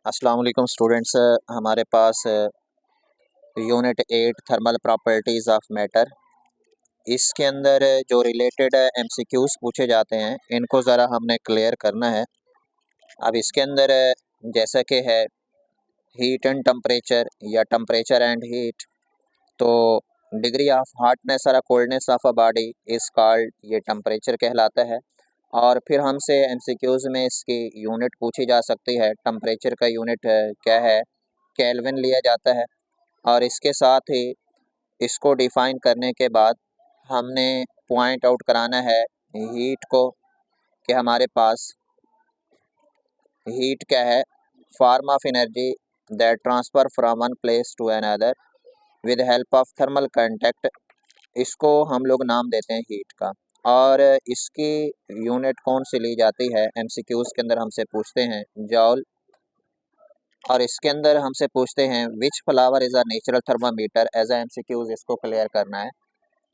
अस्सलाम वालेकुम स्टूडेंट्स। हमारे पास unit 8 thermal properties of matter, इसके अंदर जो रिलेटेड एमसीक्यूज़ पूछे जाते हैं इनको ज़रा हमने क्लियर करना है। अब इसके अंदर जैसा कि है हीट एंड टेम्परेचर या टेम्परेचर एंड हीट, तो डिग्री ऑफ हॉटनेस और coldness of a body is called, ये टेम्परेचर कहलाता है। और फिर हमसे एमसीक्यूज़ में इसकी यूनिट पूछी जा सकती है। टेम्परेचर का यूनिट क्या है, केल्विन लिया जाता है। और इसके साथ ही इसको डिफ़ाइन करने के बाद हमने पॉइंट आउट कराना है हीट को, कि हमारे पास हीट क्या है, form of energy that transfer from one place to another with help of thermal contact, इसको हम लोग नाम देते हैं हीट का। और इसकी यूनिट कौन सी ली जाती है, एमसीक्यूज़ के अंदर हमसे पूछते हैं जॉल। और इसके अंदर हमसे पूछते हैं which flower is a natural thermometer, as a MCQs इसको क्लियर करना है।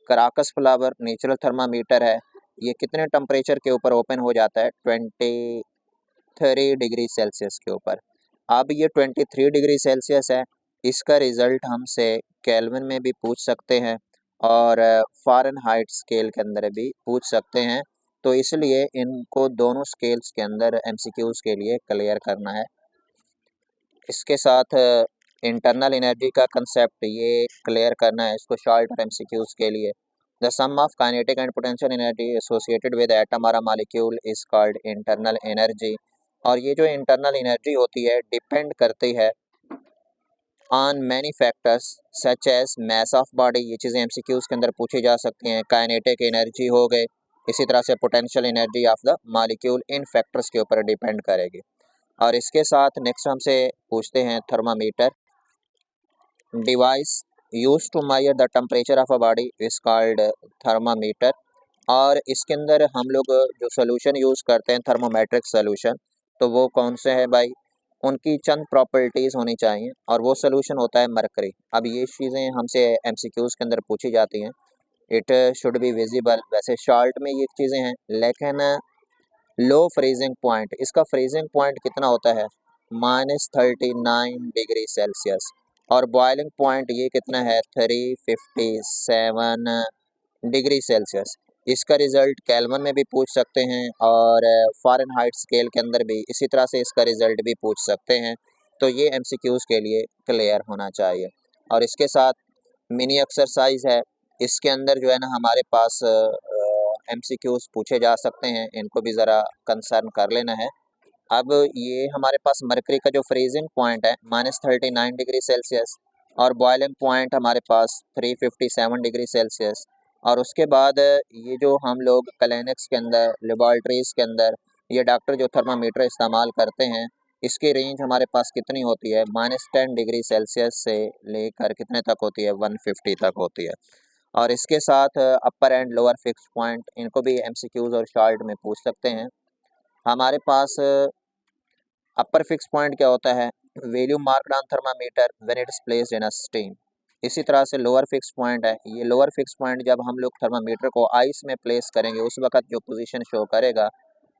कराकस फ्लावर नेचुरल थर्मामीटर है, ये कितने टेम्परेचर के ऊपर ओपन हो जाता है, 23 डिग्री सेल्सियस के ऊपर। अब ये 23 डिग्री सेल्सियस है, इसका रिज़ल्ट हमसे केल्विन में भी पूछ सकते हैं और फ़ारेनहाइट स्केल के अंदर भी पूछ सकते हैं। तो इसलिए इनको दोनों स्केल्स के अंदर एमसीक्यूज़ के लिए क्लियर करना है। इसके साथ इंटरनल एनर्जी का कंसेप्ट ये क्लियर करना है, इसको शॉर्ट एमसीक्यूज़ के लिए। The sum of kinetic and potential energy associated with atom और a molecule is called internal energy. और ये जो इंटरनल एनर्जी होती है डिपेंड करती है on many factors such as mass of body, ये चीज़ें एमसीक्यूज़ के अंदर पूछी जा सकती हैं। काइनेटिक एनर्जी हो गए, इसी तरह से potential energy of the molecule, in factors के ऊपर डिपेंड करेगी। और इसके साथ नेक्स्ट हमसे पूछते हैं thermometer, device use to measure the temperature of a body is called thermometer. और इसके अंदर हम लोग जो सोल्यूशन यूज़ करते हैं थर्मोमेट्रिक सोल्यूशन, तो वो कौन से हैं भाई, उनकी चंद प्रॉपर्टीज़ होनी चाहिए और वो सोल्यूशन होता है मरकरी। अब ये चीज़ें हमसे एमसीक्यूज़ के अंदर पूछी जाती हैं। इट शुड बी विजिबल, वैसे शॉर्ट में ये चीज़ें हैं, लेकिन लो फ्रीजिंग पॉइंट, इसका फ्रीजिंग पॉइंट कितना होता है, -39 डिग्री सेल्सियस। और बॉइलिंग पॉइंट ये कितना है, 357 डिग्री सेल्सियस। इसका रिज़ल्ट केल्विन में भी पूछ सकते हैं और फ़ारेनहाइट स्केल के अंदर भी इसी तरह से इसका रिज़ल्ट भी पूछ सकते हैं। तो ये एमसीक्यूज़ के लिए क्लियर होना चाहिए। और इसके साथ मिनी एक्सरसाइज है, इसके अंदर जो है ना हमारे पास एमसीक्यूज़ पूछे जा सकते हैं, इनको भी ज़रा कंसर्न कर लेना है। अब ये हमारे पास मरकरी का जो फ्रीजिंग पॉइंट है -39 डिग्री सेल्सियस और बॉइलिंग पॉइंट हमारे पास 357 डिग्री सेल्सियस। और उसके बाद ये जो हम लोग क्लिनिक्स के अंदर, लेबॉर्ट्रीज़ के अंदर ये डॉक्टर जो थर्मामीटर इस्तेमाल करते हैं, इसकी रेंज हमारे पास कितनी होती है, -10 डिग्री सेल्सियस से लेकर कितने तक होती है, 150 तक होती है। और इसके साथ अपर एंड लोअर फिक्स पॉइंट, इनको भी एमसीक्यूज़ और शॉर्ट में पूछ सकते हैं। हमारे पास अपर फिक्स पॉइंट क्या होता है, value marked on thermometer when it is placed in a steam. इसी तरह से लोअर फिक्स पॉइंट है, ये लोअर फिक्स पॉइंट जब हम लोग थर्मामीटर को आइस में प्लेस करेंगे उस वक्त जो पोजीशन शो करेगा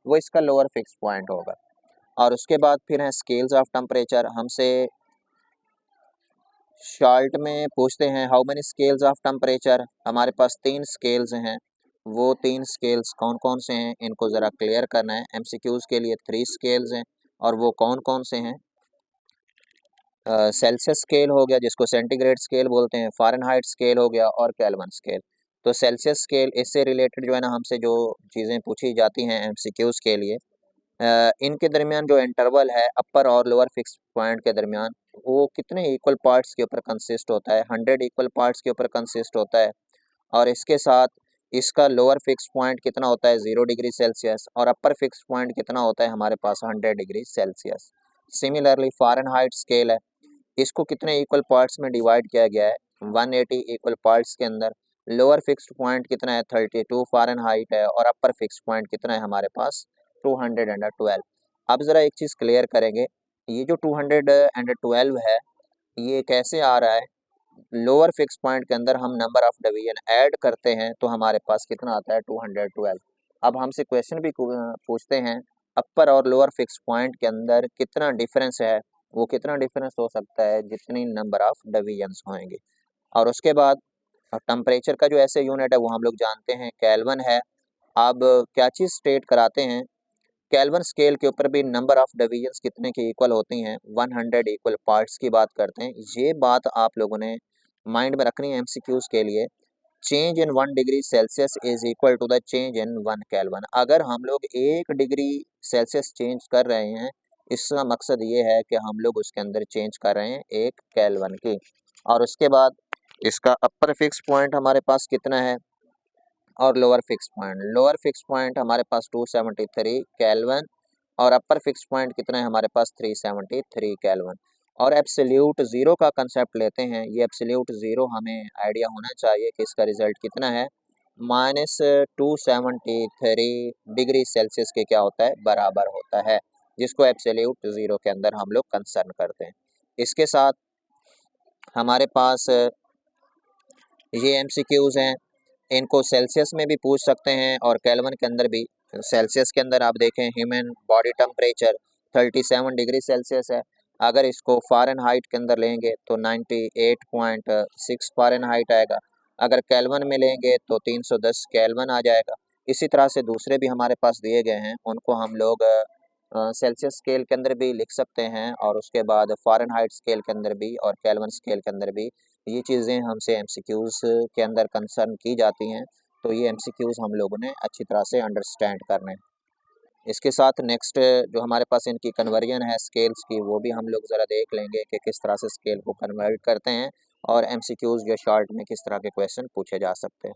वो इसका लोअर फिक्स पॉइंट होगा। और उसके बाद फिर है स्केल्स ऑफ टेम्परेचर, हमसे शॉर्ट में पूछते हैं how many scales of temperature. हमारे पास 3 स्केल्स हैं, वो 3 स्केल्स कौन कौन से हैं इनको ज़रा क्लियर करना है। एमसीक्यूज़ के लिए 3 स्केल्स हैं और वो कौन कौन से हैं, सेल्सियस स्केल हो गया जिसको सेंटीग्रेड स्केल बोलते हैं, फ़ारेनहाइट स्केल हो गया और केल्विन स्केल। तो सेल्सियस स्केल, इससे रिलेटेड जो है ना हमसे जो चीज़ें पूछी जाती हैं एमसीक्यूज़ के लिए, इनके दरमियान जो इंटरवल है अपर और लोअर फिक्स पॉइंट के दरमियान, वो कितने इक्वल पार्ट्स के ऊपर कंसिस्ट होता है, 100 इक्वल पार्ट्स के ऊपर कंसिस्ट होता है। और इसके साथ इसका लोअर फिक्स पॉइंट कितना होता है, 0 डिग्री सेल्सियस, और अपर फिक्स पॉइंट कितना होता है हमारे पास, 100 degree Celsius. Similarly Fahrenheit scale है, इसको कितने इक्वल पार्ट्स में डिवाइड किया गया है, 180 इक्वल पार्ट्स के अंदर। लोअर फिक्स्ड पॉइंट कितना है, 32 फ़ारेनहाइट है, और अपर फिक्स्ड पॉइंट कितना है हमारे पास, 212। अब ज़रा एक चीज़ क्लियर करेंगे, ये जो 212 है ये कैसे आ रहा है, लोअर फिक्स पॉइंट के अंदर हम नंबर ऑफ डिवीजन ऐड करते हैं तो हमारे पास कितना आता है, 212। अब हमसे क्वेश्चन भी पूछते हैं अपर और लोअर फिक्स पॉइंट के अंदर कितना डिफरेंस है, वो कितना डिफरेंस हो सकता है, जितनी नंबर ऑफ डिवीजन्स होंगे। और उसके बाद टेम्परेचर का जो ऐसे यूनिट है वो हम लोग जानते हैं केल्विन है। अब क्या चीज़ स्टेट कराते हैं, केल्विन स्केल के ऊपर भी नंबर ऑफ डिवीजन्स कितने के इक्वल होती हैं, 100 इक्वल पार्ट्स की बात करते हैं। ये बात आप लोगों ने माइंड में रखनी है एमसीक्यूज के लिए। Change in 1 degree Celsius is equal to the change in 1 Kelvin. अगर हम लोग 1 डिग्री सेल्सियस चेंज कर रहे हैं, इसका मकसद ये है कि हम लोग उसके अंदर चेंज कर रहे हैं 1 केल्विन की। और उसके बाद इसका अपर फिक्स पॉइंट हमारे पास कितना है और lower fix point. Lower fix point हमारे पास 273 केल्विन और अपर फिक्स पॉइंट कितना है हमारे पास 373 केल्विन। और एब्सोल्यूट ज़ीरो का कंसेप्ट लेते हैं। ये एब्सोल्यूट ज़ीरो हमें आइडिया होना चाहिए कि इसका रिजल्ट कितना है, -273 डिग्री सेल्सियस के क्या होता है, बराबर होता है, जिसको एब्सोल्यूट ज़ीरो के अंदर हम लोग कंसर्न करते हैं। इसके साथ हमारे पास ये एमसीक्यूज हैं, इनको सेल्सियस में भी पूछ सकते हैं और केल्विन के अंदर भी। सेल्सियस के अंदर आप देखें human body temperature 37 degree Celsius है। अगर इसको फ़ारेनहाइट के अंदर लेंगे तो 98.6 फ़ारेनहाइट आएगा। अगर केल्विन में लेंगे तो 310 केल्विन आ जाएगा। इसी तरह से दूसरे भी हमारे पास दिए गए हैं, उनको हम लोग सेल्सियस स्केल के अंदर भी लिख सकते हैं और उसके बाद फ़ारेनहाइट स्केल के अंदर भी और केल्विन स्केल के अंदर भी। ये चीज़ें हमसे एमसीक्यूज़ के अंदर कंसर्न की जाती हैं, तो ये एमसीक्यूज़ हम लोगों ने अच्छी तरह से अंडरस्टैंड करने हैं। इसके साथ नेक्स्ट जो हमारे पास इनकी कन्वर्जन है स्केल्स की, वो भी हम लोग ज़रा देख लेंगे कि किस तरह से स्केल को कन्वर्ट करते हैं और एमसीक्यूज़ या शॉर्ट में किस तरह के क्वेश्चन पूछे जा सकते हैं।